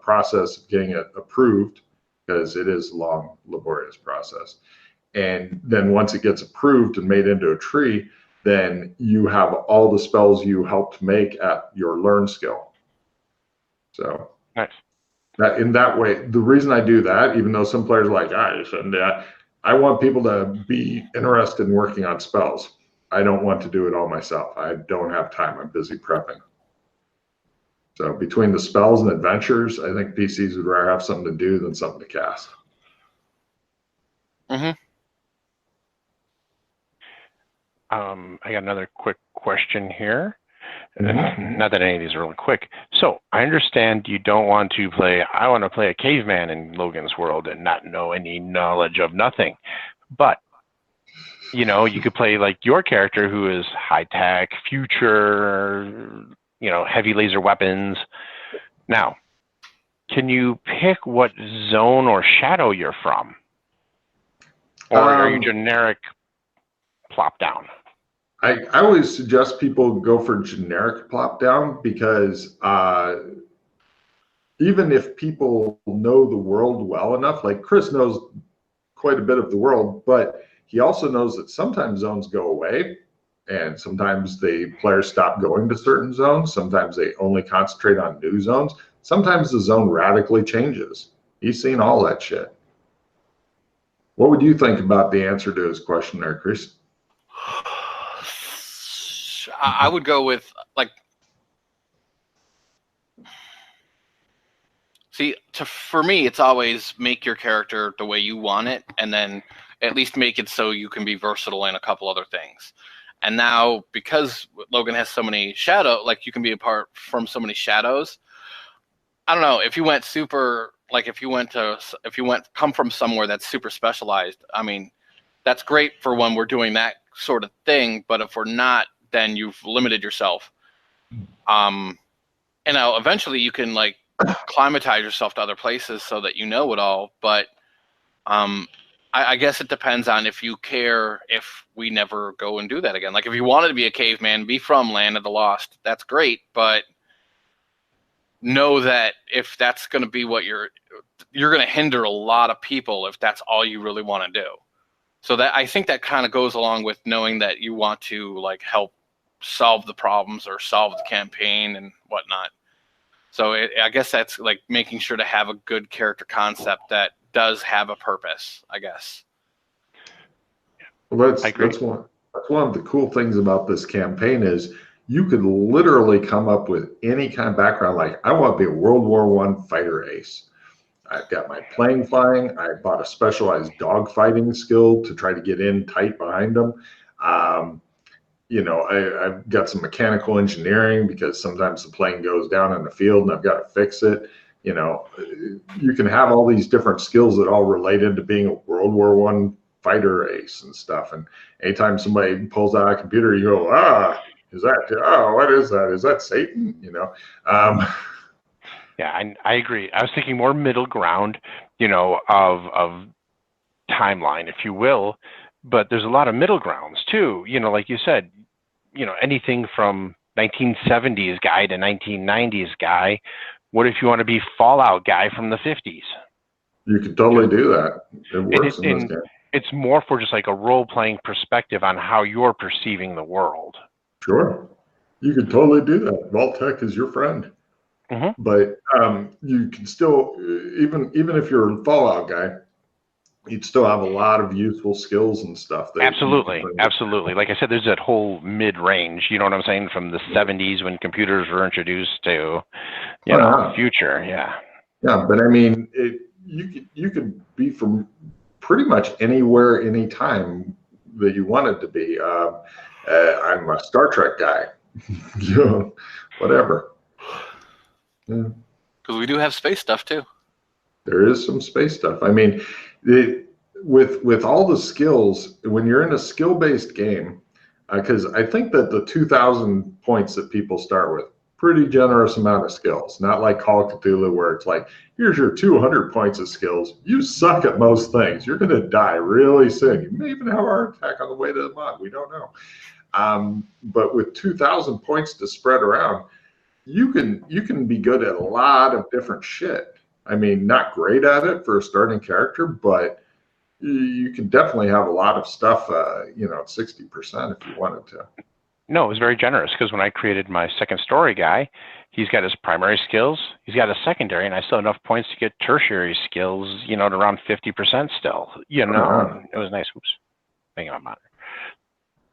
process of getting it approved, because it is a long, laborious process. And then once it gets approved and made into a tree, then you have all the spells you helped make at your learn skill. So Nice. that in that way, the reason I do that, even though some players are like, you shouldn't do that, I want people to be interested in working on spells. I don't want to do it all myself. I don't have time. I'm busy prepping. So between the spells and adventures, I think PCs would rather have something to do than something to cast. Mm-hmm. I got another quick question here. Not that any of these are really quick. So I understand you don't want to play, I want to play a caveman in Logan's world and not know any knowledge of nothing. But, you know, you could play like your character who is high tech, future, you know, heavy laser weapons. Now, can you pick what zone or shadow you're from? Or are you generic plop down? I always suggest people go for generic plop down, because even if people know the world well enough, like Chris knows quite a bit of the world, but he also knows that sometimes zones go away, and sometimes the players stop going to certain zones. Sometimes they only concentrate on new zones. Sometimes the zone radically changes. He's seen all that shit. What would you think about the answer to his question there, Chris? I would go with, like, for me, it's always make your character the way you want it, and then at least make it so you can be versatile in a couple other things. And now, because Logan has so many like you can be apart from so many shadows. I don't know, if you went super, like if you come from somewhere that's super specialized, I mean, that's great for when we're doing that sort of thing. But if we're not, then you've limited yourself. And now eventually you can like climatize yourself to other places so that you know it all. But I guess it depends on if you care if we never go and do that again. Like if you wanted to be a caveman, be from Land of the Lost, that's great. But know that if that's going to be what you're going to hinder a lot of people if that's all you really want to do. So that, I think that kind of goes along with knowing that you want to like help solve the problems or solve the campaign and whatnot. So I guess that's like making sure to have a good character concept that does have a purpose, I guess. Well, that's one of the cool things about this campaign is you could literally come up with any kind of background. Like, I want to be a World War I fighter ace. I've got my plane flying. I bought a specialized dog fighting skill to try to get in tight behind them. You know, I've got some mechanical engineering because sometimes the plane goes down in the field and I've got to fix it. You know, you can have all these different skills that all relate into being a World War I fighter ace and stuff. And anytime somebody pulls out a computer, you go, what is that? Is that Satan? You know? Yeah, I agree. I was thinking more middle ground, you know, of timeline, if you will. But there's a lot of middle grounds too. You know, like you said, you know, anything from 1970s guy to 1990s guy. What if you want to be Fallout guy from the 50s? You could totally do that. It works in this game. It's more for just like a role-playing perspective on how you're perceiving the world. Sure. You could totally do that. Vault-Tec is your friend. Mm-hmm. But you can still, even if you're a Fallout guy, you'd still have a lot of useful skills and stuff. Absolutely. Like I said, there's that whole mid-range, you know what I'm saying, from the 70s when computers were introduced to, you know, future. Yeah. Yeah, but I mean, you could be from pretty much anywhere, anytime that you wanted to be. I'm a Star Trek guy, you know, whatever. Yeah. Because we do have space stuff too. There is some space stuff. I mean, with all the skills, when you're in a skill-based game, because I think that the 2,000 points that people start with, pretty generous amount of skills. Not like Call of Cthulhu where it's like, here's your 200 points of skills. You suck at most things. You're going to die really soon. You may even have a heart attack on the way to the mod. We don't know. But with 2,000 points to spread around, you can be good at a lot of different shit. I mean, not great at it for a starting character, but you can definitely have a lot of stuff, at 60% if you wanted to. No, it was very generous because when I created my second story guy, he's got his primary skills, he's got a secondary, and I still have enough points to get tertiary skills, at around 50% still. It was nice. Oops, hang on, monitor.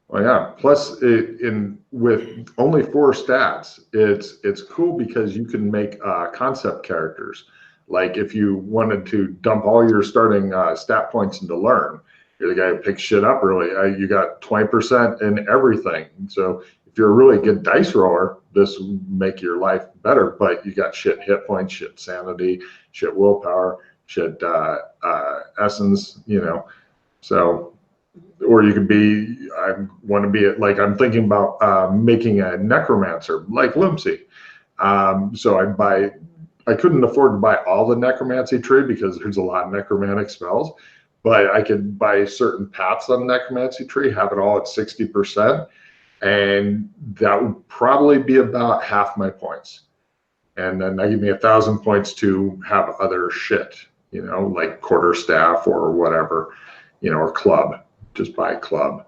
Well, yeah. Plus, with only 4 stats, it's cool because you can make concept characters. Like if you wanted to dump all your starting stat points into learn, you're the guy who picks shit up early. You got 20% in everything. So if you're a really good dice roller, this will make your life better. But you got shit hit points, shit sanity, shit willpower, shit essence. So. Or you could be, I'm thinking about making a necromancer like Lumpsy. So I couldn't afford to buy all the necromancy tree because there's a lot of necromantic spells, but I could buy certain paths on the necromancy tree, have it all at 60%, and that would probably be about half my points. And then that give me 1,000 points to have other shit, like quarterstaff or whatever, or club. Just buy club.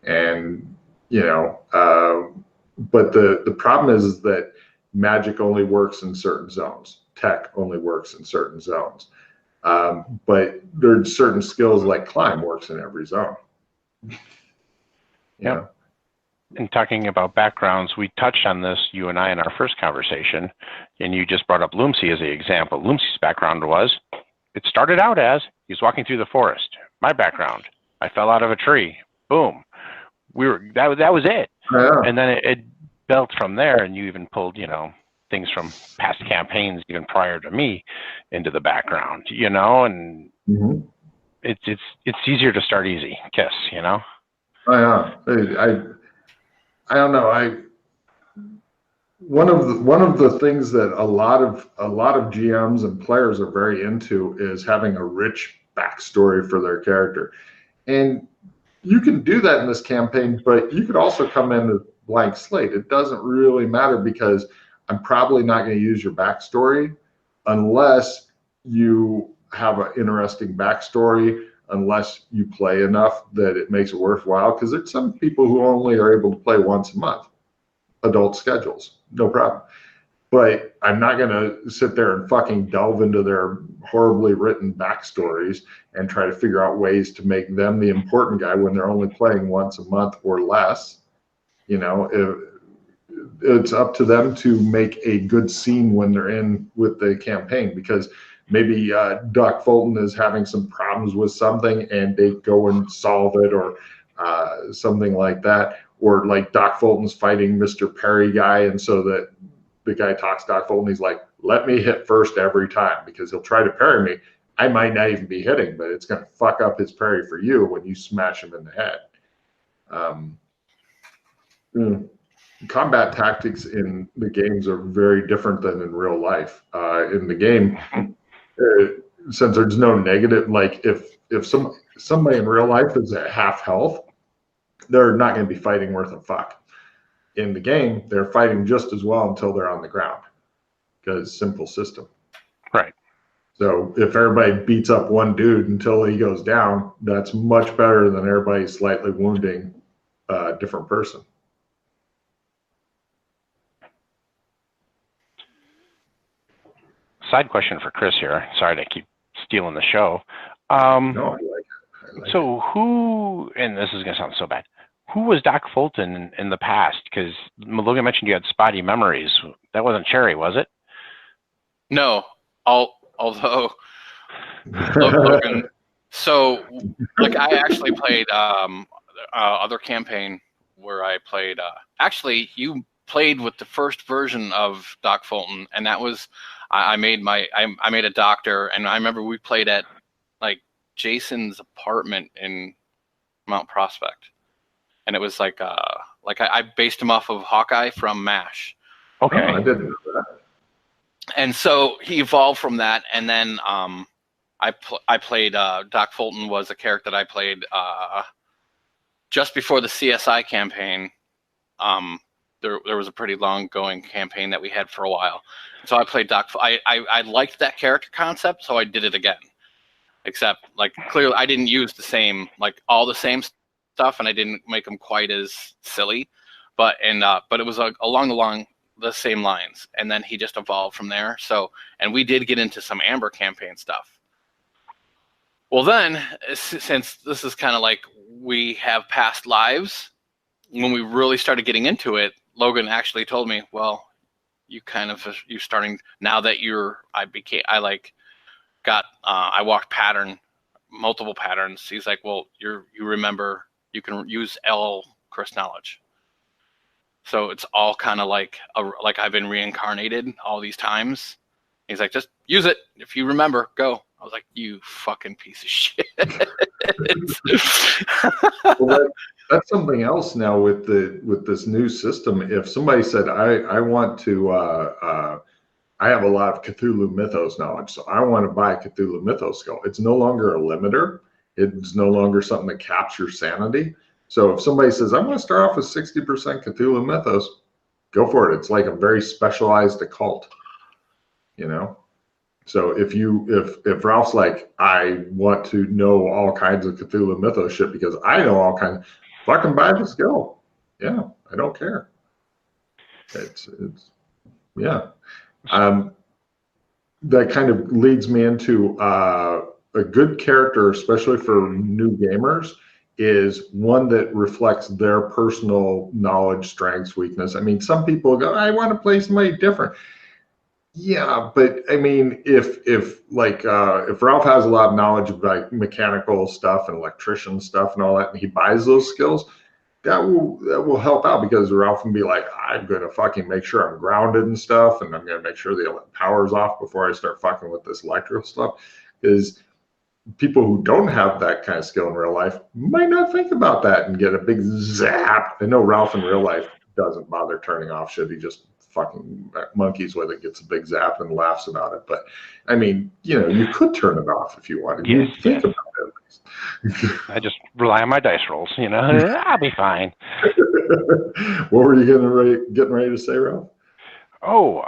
And but the problem is that magic only works in certain zones, tech only works in certain zones, but there's certain skills like climb works in every zone. Yeah. And talking about backgrounds, we touched on this, you and I, in our first conversation, and you just brought up Lumpsy as the example. Lumpsy's background was, it started out as he's walking through the forest. My background, I fell out of a tree. Boom. That was it. Yeah. And then it built from there, and you even pulled, things from past campaigns even prior to me into the background, and it's easier to start easy. Kiss, Oh, yeah. I don't know. One of the things that a lot of GMs and players are very into is having a rich backstory for their character. And you can do that in this campaign, but you could also come in with blank slate. It doesn't really matter because I'm probably not going to use your backstory unless you have an interesting backstory, unless you play enough that it makes it worthwhile. Because there's some people who only are able to play once a month, adult schedules, no problem. But I'm not going to sit there and fucking delve into their horribly written backstories and try to figure out ways to make them the important guy when they're only playing once a month or less. It's up to them to make a good scene when they're in with the campaign, because maybe Doc Fulton is having some problems with something and they go and solve it, or something like that. Or like Doc Fulton's fighting Mr. Perry guy, and so that the guy talks to Doc Fulton, he's like, let me hit first every time, because he'll try to parry me. I might not even be hitting, but it's going to fuck up his parry for you when you smash him in the head. Combat tactics in the games are very different than in real life. In the game, since there's no negative, like if somebody in real life is at half health, they're not going to be fighting worth a fuck. In the game, they're fighting just as well until they're on the ground, because simple system. Right. So if everybody beats up one dude until he goes down, that's much better than everybody slightly wounding a different person. Side question for Chris here. Sorry to keep stealing the show. No, I like it. So who, and this is going to sound so bad, who was Doc Fulton in the past? Because Logan mentioned you had spotty memories. That wasn't Cherry, was it? No, although Logan. So, like, I actually played other campaign where I played. Actually, you played with the first version of Doc Fulton, and that was I made a doctor, and I remember we played at like Jason's apartment in Mount Prospect. And it was like I based him off of Hawkeye from MASH. Okay. Oh, I didn't know that. And so he evolved from that, and then I played Doc Fulton was a character that I played just before the CSI campaign, there was a pretty long going campaign that we had for a while. So I played Doc. I liked that character concept, so I did it again. Except, like, clearly I didn't use the same, like, all the same stuff, and I didn't make them quite as silly. But it was along the same lines, and then he just evolved from there. So, and we did get into some Amber campaign stuff. Well, then, since this is kind of like we have past lives, when we really started getting into it, Logan actually told me, well, you starting now that I walked multiple patterns. He's like, well, you remember, you can use L Chris knowledge. So it's all kind of like I've been reincarnated all these times. He's like, just use it. If you remember, go. I was like, you fucking piece of shit. Well, that's something else now with this new system. If somebody said, I want to, I have a lot of Cthulhu Mythos knowledge, so I want to buy a Cthulhu Mythos skull. It's no longer a limiter. It's no longer something that caps your sanity. So if somebody says, I'm going to start off with 60% Cthulhu Mythos, go for it. It's like a very specialized occult, you know? So if Ralph's like, I want to know all kinds of Cthulhu Mythos shit because I know all kinds, fucking buy the skill. Yeah, I don't care. It's yeah. That kind of leads me into a good character, especially for new gamers, is one that reflects their personal knowledge, strengths, weakness. I mean, some people go, I want to play somebody different. Yeah, but I mean, if Ralph has a lot of knowledge of like mechanical stuff and electrician stuff and all that, and he buys those skills, that will help out, because Ralph can be like, I'm gonna fucking make sure I'm grounded and stuff, and I'm gonna make sure the power's off before I start fucking with this electrical stuff. Because people who don't have that kind of skill in real life might not think about that and get a big zap. I know Ralph in real life doesn't bother turning off shit. He just fucking monkeys with it, gets a big zap and laughs about it. But I mean, you know, you could turn it off if you wanted. Yes, you think about it at least. I just rely on my dice rolls, you know. I'll be fine. What were you getting ready to say, Ralph? Oh,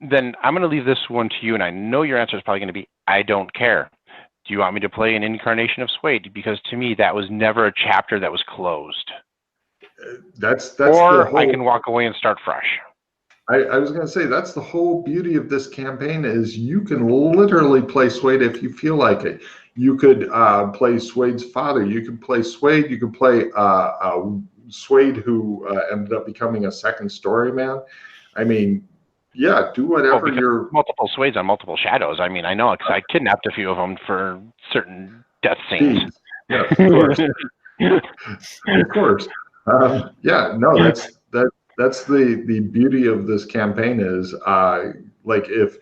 then I'm going to leave this one to you, and I know your answer is probably going to be, I don't care. Do you want me to play an incarnation of Swade? Because to me, that was never a chapter that was closed. That's or the whole, I can walk away and start fresh. I was going to say, that's the whole beauty of this campaign, is you can literally play Swade if you feel like it. You could play Swade's father. You could play Swade. You could play Swade, who ended up becoming a second story man. I mean, yeah, do whatever you're... Multiple Swades on multiple shadows. I mean, I know, because I kidnapped a few of them for certain death scenes. Yes, of course. Of course. Yeah, no, that's the beauty of this campaign is, like, if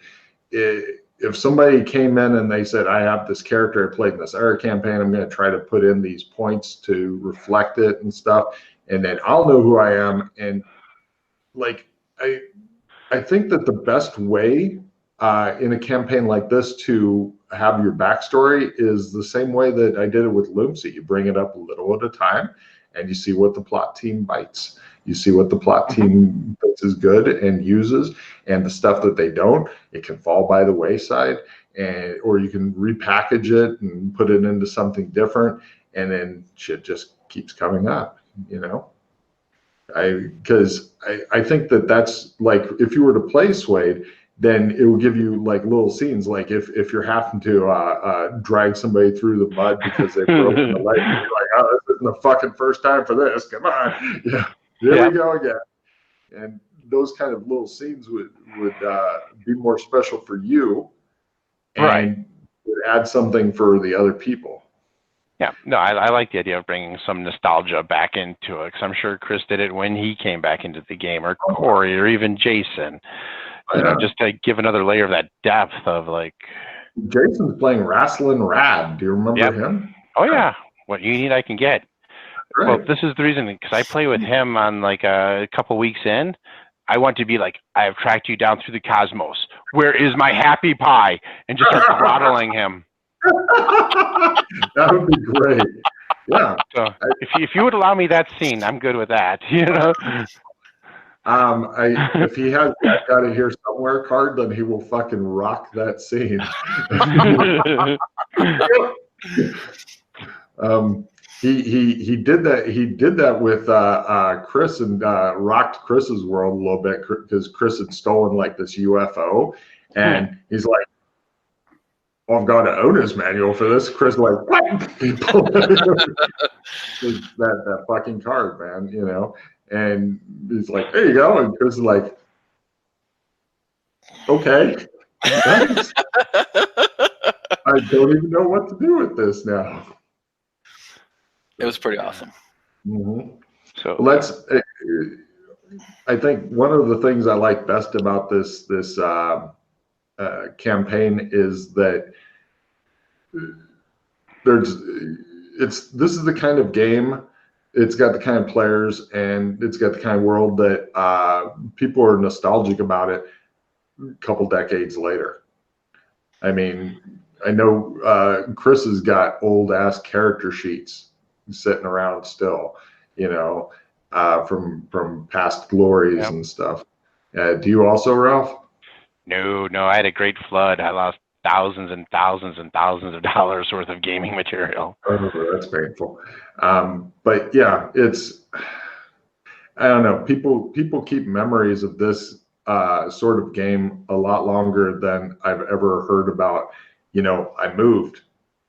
somebody came in and they said, I have this character I played in this other campaign, I'm going to try to put in these points to reflect it and stuff, and then I'll know who I am. And like, I think that the best way in a campaign like this to have your backstory is the same way that I did it with Loomsy. You bring it up a little at a time, and you see what the plot team bites. You see what the plot team thinks is good and uses, and the stuff that they don't, it can fall by the wayside, or you can repackage it and put it into something different, and then shit just keeps coming up, you know? Because I think that's like, if you were to play Swade, then it will give you like little scenes, like if you're having to drag somebody through the mud because they've broken the leg, you're like, oh, this isn't the fucking first time for this. Come on, yeah, there we go again. And those kind of little scenes would be more special for you, and right, would add something for the other people. Yeah, no, I like the idea of bringing some nostalgia back into it, because I'm sure Chris did it when he came back into the game, or Corey, or even Jason. You know, just to give another layer of that depth of like. Jason's playing Wrestling Rad. Do you remember him? Oh yeah, what you need, I can get. Right. Well, this is the reason, because I play with him on like a couple weeks in. I want to be like, I have tracked you down through the cosmos. Where is my happy pie? And just start throttling him. That would be great. Yeah. So if you would allow me that scene, I'm good with that. You know. If he has that "Got It Here Somewhere" card, then he will fucking rock that scene. He did that. He did that with Chris and rocked Chris's world a little bit because Chris had stolen like this UFO, and he's like, "Oh, I've got an owner's manual for this." Chris like, "What?" that fucking card, man, you know. And he's like, "There you go," and Chris is like, "Okay, thanks. I don't even know what to do with this now." It was pretty awesome. Mm-hmm. So I think one of the things I like best about this campaign is that this is the kind of game, it's got the kind of players, and it's got the kind of world that people are nostalgic about it a couple decades later. I mean, I know Chris has got old ass character sheets sitting around still, you know, from past glories and stuff. Do you also, Ralph? No, I had a great flood. I lost thousands and thousands and thousands of dollars worth of gaming material. Oh, that's painful. But yeah, I don't know. People keep memories of this sort of game a lot longer than I've ever heard about. You know, I moved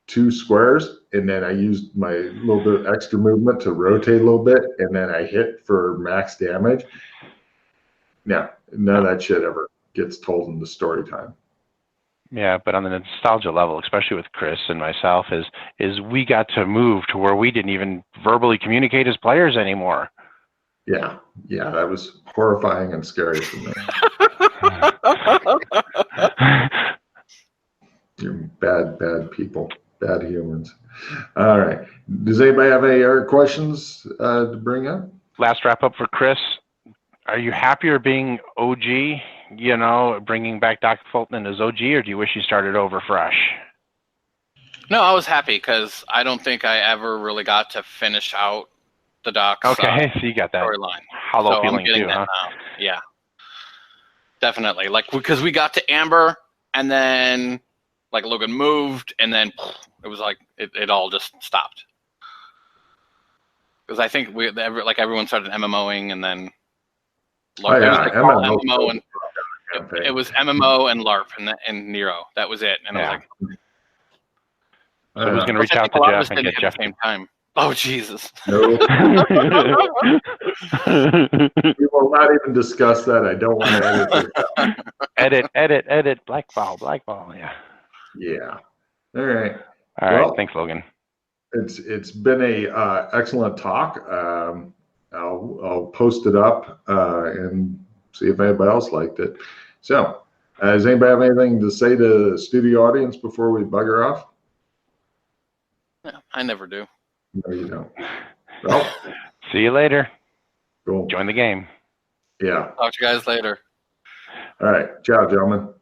2 squares and then I used my little bit of extra movement to rotate a little bit and then I hit for max damage. Yeah, none of that shit ever gets told in the story time. Yeah, but on the nostalgia level, especially with Chris and myself, is we got to move to where we didn't even verbally communicate as players anymore. Yeah, that was horrifying and scary for me. You're bad people, bad humans. All right. Does anybody have any other questions to bring up? Last wrap up for Chris. Are you happier being OG, you know, bringing back Dr. Fulton as OG, or do you wish you started over fresh? No, I was happy because I don't think I ever really got to finish out the Doc's okay, so you got that storyline. hollow So feeling too, huh? Now. Yeah, definitely. Like, because we got to Amber, and then like Logan moved, and then it was like it all just stopped. Because I think everyone started MMOing, and then LARP. It was MMO and LARP and Nero. That was it. And I was like, so who's going to reach out to Jeff and get Jeff at the same time? Oh, Jesus. No. We will not even discuss that. I don't want to edit. Blackball. Yeah. Yeah. All right. All right. Thanks, Logan. It's been a excellent talk. I'll post it up and see if anybody else liked it. So, does anybody have anything to say to the studio audience before we bugger off? No, I never do. No, you don't. Well, see you later. Cool. Join the game. Yeah. Talk to you guys later. All right. Ciao, gentlemen.